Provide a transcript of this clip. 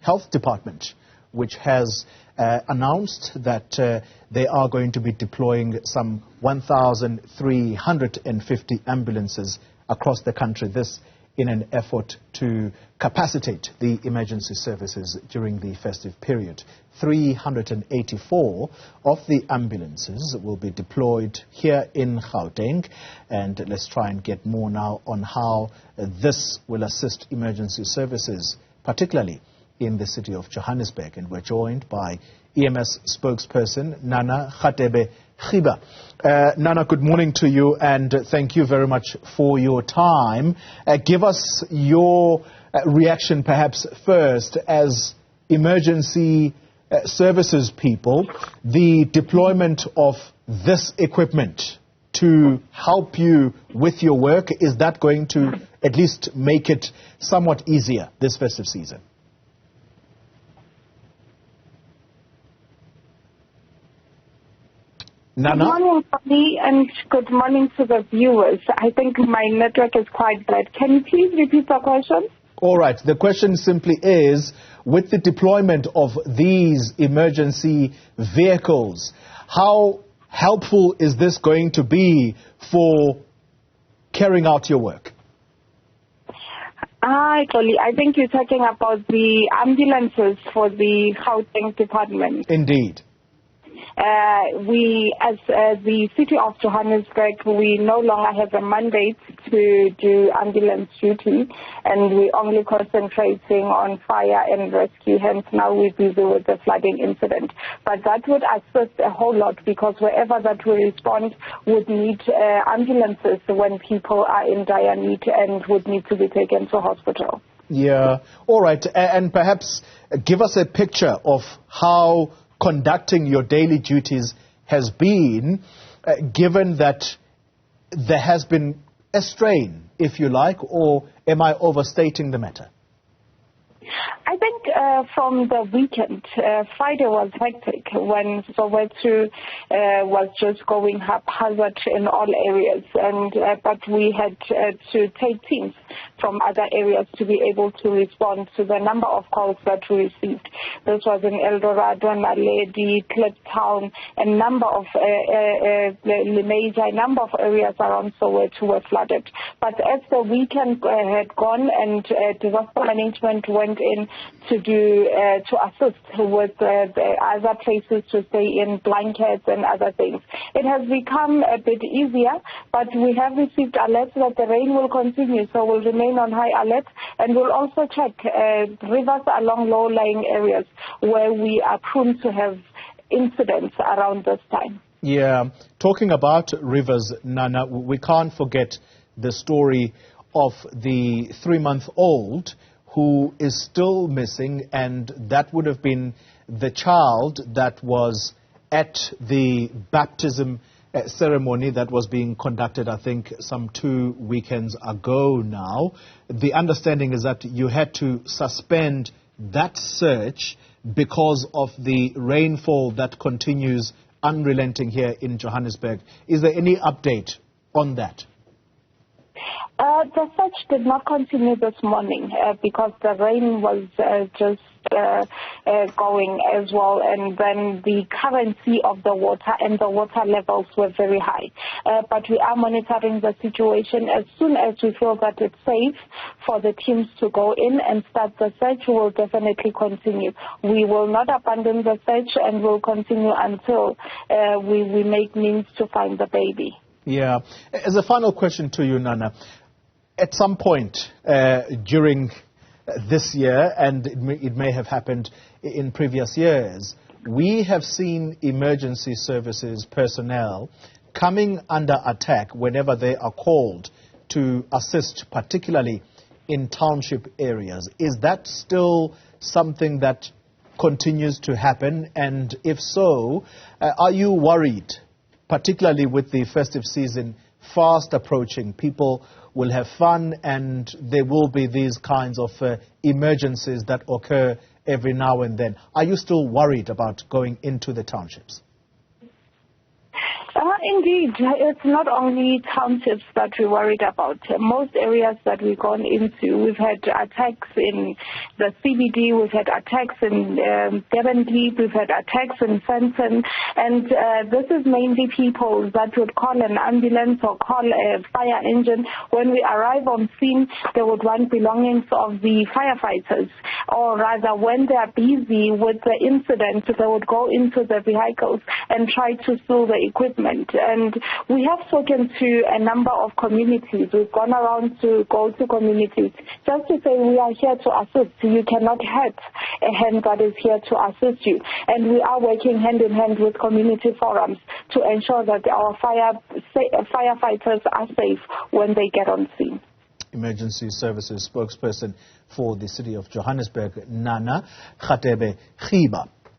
Health Department, which has announced that they are going to be deploying some 1,350 ambulances across the country. This in an effort to capacitate the emergency services during the festive period. 384 of the ambulances will be deployed here in Gauteng, and let's try and get more now on how this will assist emergency services, particularly in the city of Johannesburg. And we're joined by EMS Spokesperson Nana Radebe. Nana, good morning to you, and thank you very much for your time. Give us your reaction perhaps first as emergency services people, the deployment of this equipment to help you with your work. Is that going to at least make it somewhat easier this festive season? Nana? Good morning, Bobby, and good morning to the viewers. I think my network is quite bad. Can you please repeat the question? All right. The question simply is, with the deployment of these emergency vehicles, how helpful is this going to be for carrying out your work? Hi, Toli. I think you're talking about the ambulances for the Gauteng department. Indeed. We, as the city of Johannesburg, we no longer have a mandate to do ambulance duty, and we're only concentrating on fire and rescue. Hence, now we're busy with the flooding incident. But that would assist a whole lot, because wherever that we respond would need ambulances when people are in dire need and would need to be taken to hospital. Yeah. All right. And perhaps give us a picture of how conducting your daily duties has been, given that there has been a strain, if you like, or am I overstating the matter? I think from the weekend, Friday was hectic when Soweto was just going haphazard in all areas, and but we had to take teams from other areas to be able to respond to the number of calls that we received. This was in Eldorado, Naledi, Kliptown, a number of a number of areas around Soweto were flooded. But as the weekend had gone and disaster management went in to do to assist with the other places to stay in, blankets and other things, it has become a bit easier. But we have received alerts that the rain will continue, so we'll remain on high alert, and we'll also check rivers along low-lying areas where we are prone to have incidents around this time. Yeah, talking about rivers, Nana, we can't forget the story of the 3-month-old who is still missing, and that would have been the child that was at the baptism ceremony that was being conducted, I think, some 2 weekends ago now. The understanding is that you had to suspend that search because of the rainfall that continues unrelenting here in Johannesburg. Is there any update on that? The search did not continue this morning because the rain was just going as well, and then the currency of the water and the water levels were very high. But we are monitoring the situation. As soon as we feel that it's safe for the teams to go in and start the search, we will definitely continue. We will not abandon the search, and we'll continue until we make means to find the baby. Yeah. As a final question to you, Nana, at some point during this year, and it may have happened in previous years, we have seen emergency services personnel coming under attack whenever they are called to assist, particularly in township areas. Is that still something that continues to happen? And if so, are you worried, particularly with the festive season fast approaching? People will have fun, and there will be these kinds of emergencies that occur every now and then. Are you still worried about going into the townships? Indeed, it's not only townships that we're worried about. Most areas that we've gone into, we've had attacks in the CBD, we've had attacks in Devon Deep, we've had attacks in Fenton, and this is mainly people that would call an ambulance or call a fire engine. When we arrive on scene, they would want belongings of the firefighters, or rather when they are busy with the incident, they would go into the vehicles and try to steal the equipment. And we have spoken to a number of communities. We've gone around to go to communities just to say we are here to assist. You cannot hurt a hand that is here to assist you. And we are working hand in hand with community forums to ensure that our firefighters are safe when they get on scene. Emergency Services spokesperson for the City of Johannesburg, Nana Radebe.